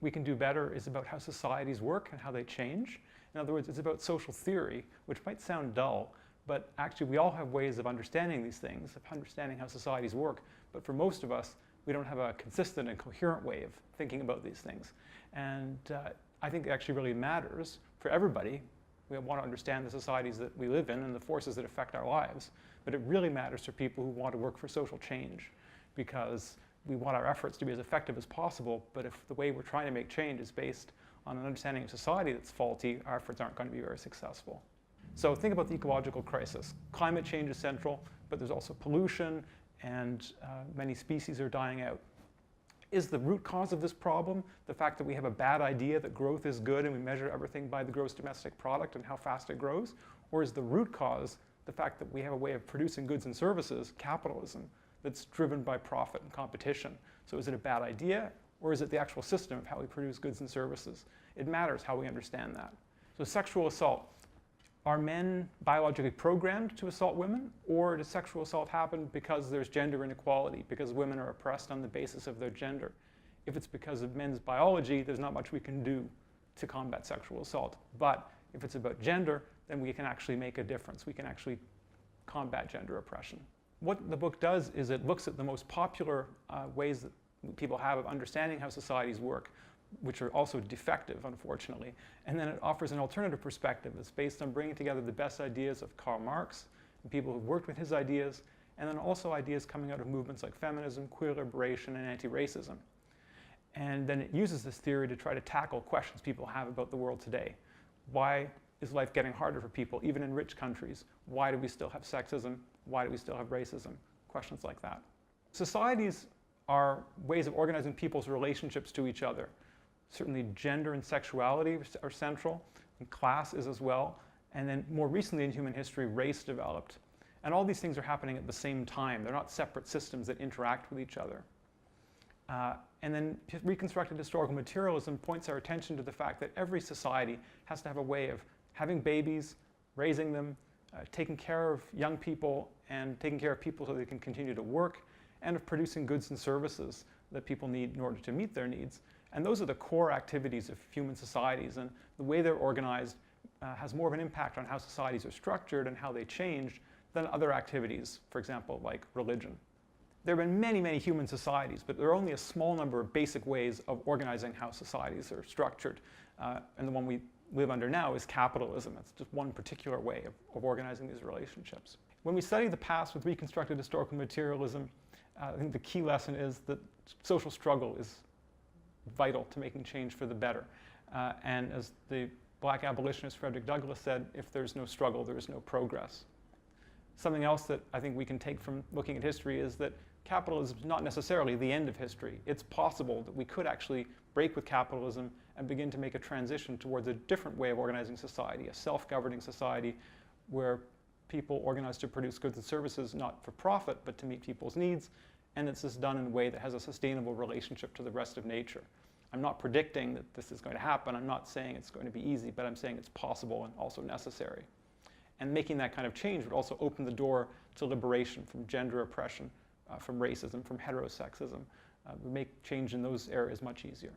we can do better is about how societies work and how they change. In other words, it's about social theory, which might sound dull, but actually we all have ways of understanding these things, of understanding how societies work. But for most of us, we don't have a consistent and coherent way of thinking about these things. And I think it actually really matters for everybody. We want to understand the societies that we live in and the forces that affect our lives. But it really matters for people who want to work for social change, because we want our efforts to be as effective as possible. But if the way we're trying to make change is based on an understanding of society that's faulty, our efforts aren't going to be very successful. So think about the ecological crisis. Climate change is central, but there's also pollution, and many species are dying out. Is the root cause of this problem the fact that we have a bad idea that growth is good and we measure everything by the gross domestic product and how fast it grows? Or is the root cause the fact that we have a way of producing goods and services, capitalism, that's driven by profit and competition? So is it a bad idea, or is it the actual system of how we produce goods and services? It matters how we understand that. So sexual assault. Are men biologically programmed to assault women, or does sexual assault happen because there's gender inequality, because women are oppressed on the basis of their gender? If it's because of men's biology, there's not much we can do to combat sexual assault. But if it's about gender, then we can actually make a difference. We can actually combat gender oppression. What the book does is it looks at the most popular ways that people have of understanding how societies work, which are also defective, unfortunately. And then it offers an alternative perspective. It's based on bringing together the best ideas of Karl Marx and people who've worked with his ideas, and then also ideas coming out of movements like feminism, queer liberation, and anti-racism. And then it uses this theory to try to tackle questions people have about the world today. Why is life getting harder for people, even in rich countries? Why do we still have sexism? Why do we still have racism? Questions like that. Societies are ways of organizing people's relationships to each other. Certainly gender and sexuality are central, and class is as well. And then more recently in human history, race developed. And all these things are happening at the same time. They're not separate systems that interact with each other. And then reconstructed historical materialism points our attention to the fact that every society has to have a way of having babies, raising them, taking care of young people, and taking care of people so they can continue to work, and of producing goods and services that people need in order to meet their needs. And those are the core activities of human societies, and the way they're organized has more of an impact on how societies are structured and how they change than other activities, for example, like religion. There have been many, many human societies, but there are only a small number of basic ways of organizing how societies are structured. And the one we live under now is capitalism. It's just one particular way of organizing these relationships. When we study the past with reconstructed historical materialism, I think the key lesson is that social struggle is vital to making change for the better. And as the black abolitionist Frederick Douglass said, if there's no struggle, there is no progress. Something else that I think we can take from looking at history is that capitalism is not necessarily the end of history. It's possible that we could actually break with capitalism and begin to make a transition towards a different way of organizing society, a self-governing society where people organize to produce goods and services not for profit, but to meet people's needs. And this is done in a way that has a sustainable relationship to the rest of nature. I'm not predicting that this is going to happen. I'm not saying it's going to be easy, but I'm saying it's possible and also necessary. And making that kind of change would also open the door to liberation from gender oppression, from racism, from heterosexism. Would make change in those areas much easier.